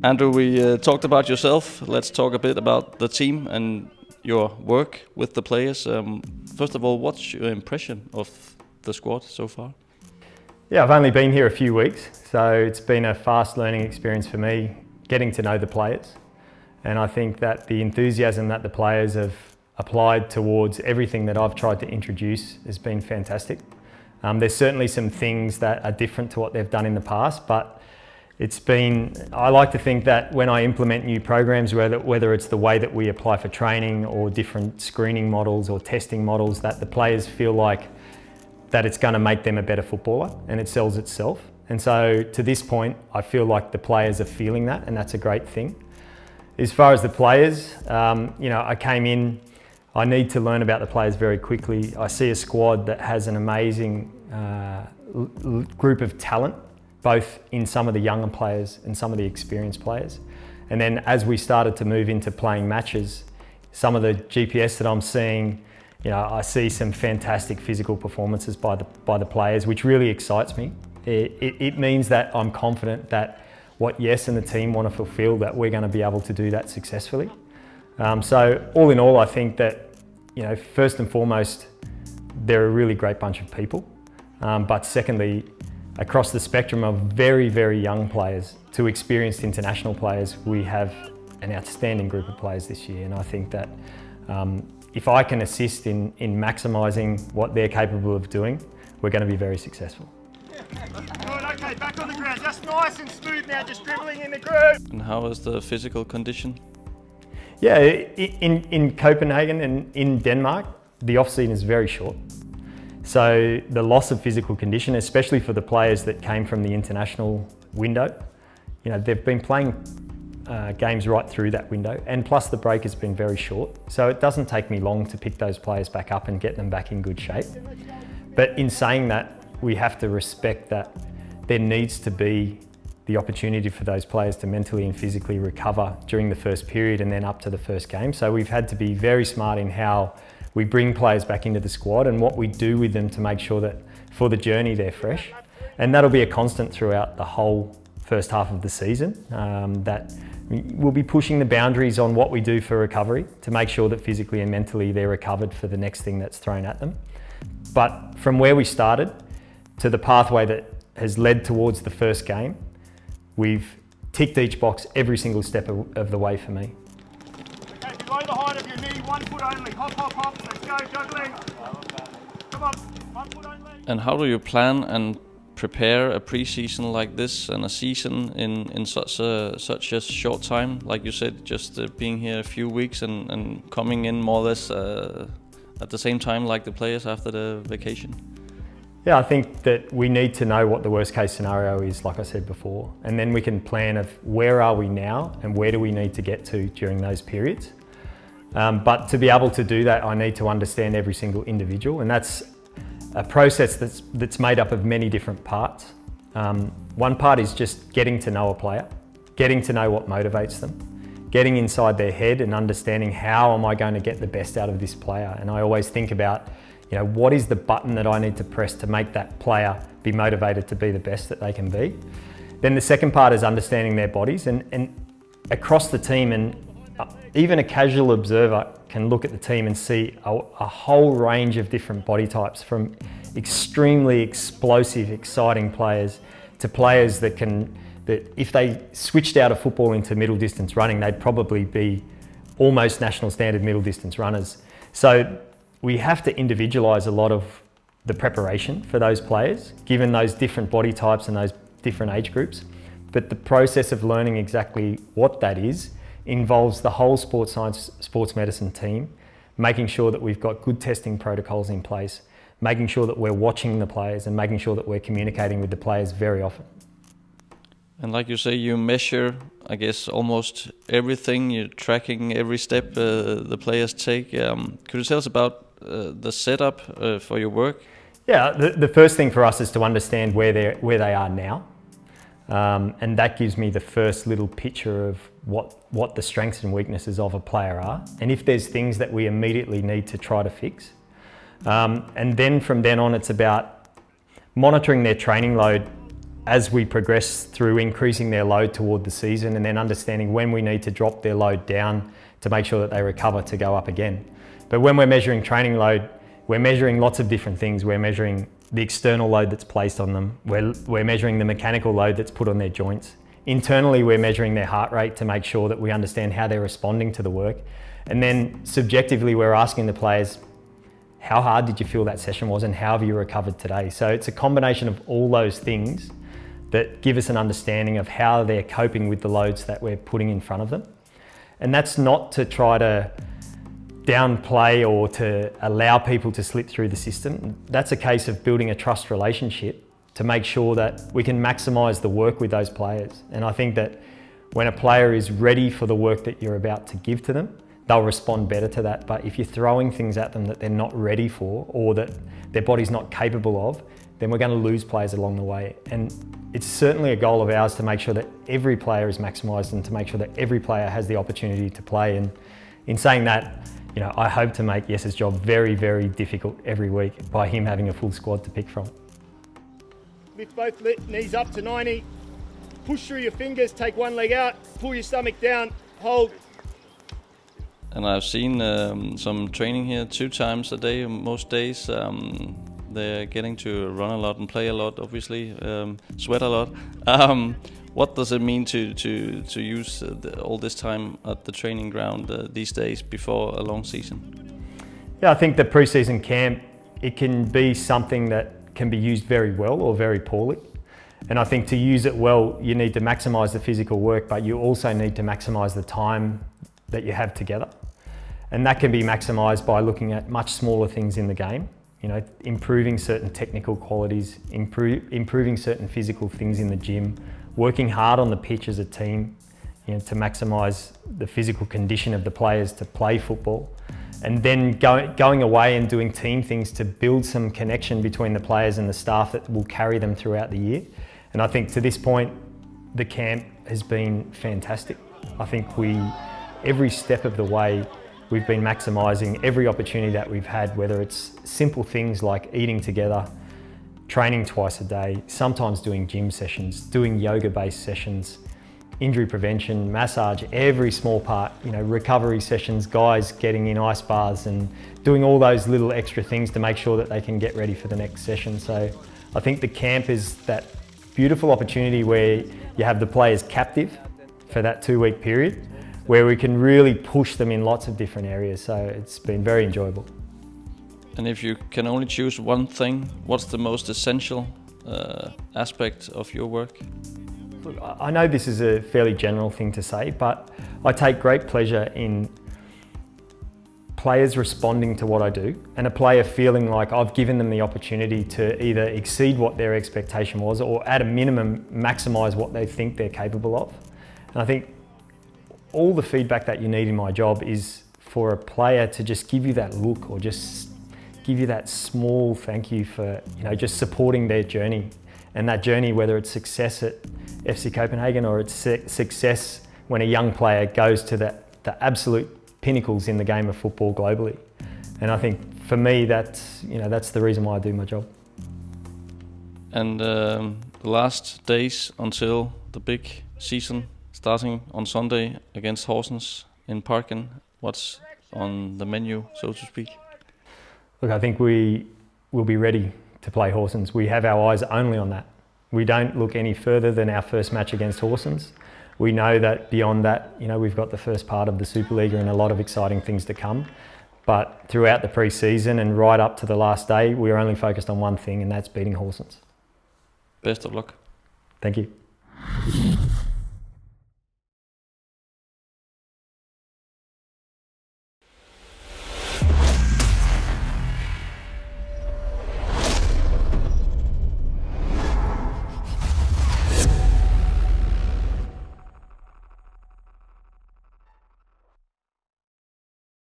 Andrew, we talked about yourself. Let's talk a bit about the team and your work with the players. First of all, what's your impression of the squad so far? Yeah, I've only been here a few weeks, so it's been a fast learning experience for me, getting to know the players. And I think that the enthusiasm that the players have applied towards everything that I've tried to introduce has been fantastic. There's certainly some things that are different to what they've done in the past, but I like to think that when I implement new programs, whether it's the way that we apply for training or different screening models or testing models, that the players feel like that it's going to make them a better footballer, and it sells itself. And so to this point, I feel like the players are feeling that, and that's a great thing. As far as the players, I came in, I need to learn about the players very quickly. I see a squad that has an amazing group of talent, both in some of the younger players and some of the experienced players. And then as we started to move into playing matches, some of the GPS that I'm seeing, I see some fantastic physical performances by the players, which really excites me. It means that I'm confident that what Yes and the team want to fulfill, that we're going to be able to do that successfully. So all in all, I think that, first and foremost, they're a really great bunch of people. But secondly, across the spectrum of very, very young players to experienced international players, we have an outstanding group of players this year. And I think that if I can assist in maximising what they're capable of doing, we're going to be very successful. Good, okay, back on the ground, just nice and smooth now, just dribbling in the groove. And how is the physical condition? Yeah, in Copenhagen and in Denmark, the off-season is very short. So the loss of physical condition, especially for the players that came from the international window, they've been playing games right through that window, and plus the break has been very short. So it doesn't take me long to pick those players back up and get them back in good shape. But in saying that, we have to respect that there needs to be the opportunity for those players to mentally and physically recover during the first period and then up to the first game. So we've had to be very smart in how we bring players back into the squad and what we do with them to make sure that for the journey they're fresh. And that'll be a constant throughout the whole first half of the season, that we'll be pushing the boundaries on what we do for recovery to make sure that physically and mentally they're recovered for the next thing that's thrown at them. But from where we started to the pathway that has led towards the first game, we've ticked each box every single step of the way for me. Okay, below the height of your knee, 1 foot only. Hop, hop, hop, let's go, juggling. Come on, 1 foot only. And how do you plan and prepare a pre-season like this and a season in such a short time? Like you said, just being here a few weeks and coming in more or less at the same time like the players after the vacation. Yeah, I think that we need to know what the worst case scenario is, like I said before, and then we can plan of where are we now and where do we need to get to during those periods. But to be able to do that, I need to understand every single individual, and that's a process that's made up of many different parts. One part is just getting to know a player, getting to know what motivates them, getting inside their head and understanding how am I going to get the best out of this player. And I always think about, what is the button that I need to press to make that player be motivated to be the best that they can be. Then the second part is understanding their bodies, and across the team, and even a casual observer can look at the team and see a whole range of different body types, from extremely explosive, exciting players to players that if they switched out of football into middle distance running, they'd probably be almost national standard middle distance runners. So we have to individualise a lot of the preparation for those players, given those different body types and those different age groups. But the process of learning exactly what that is involves the whole sports science, sports medicine team, making sure that we've got good testing protocols in place, making sure that we're watching the players and making sure that we're communicating with the players very often. And like you say, you measure, I guess, almost everything. You're tracking every step the players take. Could you tell us about the setup for your work? Yeah, the first thing for us is to understand where they are now. And that gives me the first little picture of what the strengths and weaknesses of a player are. And if there's things that we immediately need to try to fix. And then from then on, it's about monitoring their training load as we progress through increasing their load toward the season, and then understanding when we need to drop their load down to make sure that they recover to go up again. But when we're measuring training load, we're measuring lots of different things. We're measuring the external load that's placed on them. We're measuring the mechanical load that's put on their joints. Internally, we're measuring their heart rate to make sure that we understand how they're responding to the work. And then subjectively, we're asking the players, how hard did you feel that session was and how have you recovered today? So it's a combination of all those things that give us an understanding of how they're coping with the loads that we're putting in front of them. And that's not to try to downplay or to allow people to slip through the system. That's a case of building a trust relationship to make sure that we can maximise the work with those players. And I think that when a player is ready for the work that you're about to give to them, they'll respond better to that. But if you're throwing things at them that they're not ready for or that their body's not capable of, then we're going to lose players along the way. And it's certainly a goal of ours to make sure that every player is maximised and to make sure that every player has the opportunity to play. And in saying that, you know, I hope to make Jes's job very, very difficult every week by him having a full squad to pick from. Lift both knees up to 90. Push through your fingers, take one leg out, pull your stomach down, hold. And I've seen some training here 2 times a day, most days. They're getting to run a lot and play a lot, obviously, sweat a lot. What does it mean to use all this time at the training ground these days before a long season? Yeah, I think the pre-season camp, it can be something that can be used very well or very poorly. And I think to use it well, you need to maximise the physical work, but you also need to maximise the time that you have together. And that can be maximised by looking at much smaller things in the game. You know, improving certain technical qualities, improving certain physical things in the gym, working hard on the pitch as a team, you know, to maximise the physical condition of the players to play football. And then going away and doing team things to build some connection between the players and the staff that will carry them throughout the year. And I think to this point, the camp has been fantastic. I think every step of the way, we've been maximising every opportunity that we've had, whether it's simple things like eating together, training twice a day, sometimes doing gym sessions, doing yoga-based sessions, injury prevention, massage, every small part, you know, recovery sessions, guys getting in ice baths and doing all those little extra things to make sure that they can get ready for the next session. So I think the camp is that beautiful opportunity where you have the players captive for that 2-week period, where we can really push them in lots of different areas. So it's been very enjoyable. And if you can only choose one thing, what's the most essential aspect of your work? Look, I know this is a fairly general thing to say, but I take great pleasure in players responding to what I do and a player feeling like I've given them the opportunity to either exceed what their expectation was or at a minimum maximise what they think they're capable of. And I think all the feedback that you need in my job is for a player to just give you that look or just give you that small thank you for, you know, just supporting their journey. And that journey, whether it's success at FC Copenhagen or it's success when a young player goes to the absolute pinnacles in the game of football globally. And I think for me, that's the reason why I do my job. And the last days until the big season, starting on Sunday against Horsens in Parken, what's on the menu, so to speak? Look, I think we will be ready to play Horsens. We have our eyes only on that. We don't look any further than our first match against Horsens. We know that beyond that, you know, we've got the first part of the Superliga and a lot of exciting things to come. But throughout the pre-season and right up to the last day, we are only focused on one thing, and that's beating Horsens. Best of luck. Thank you.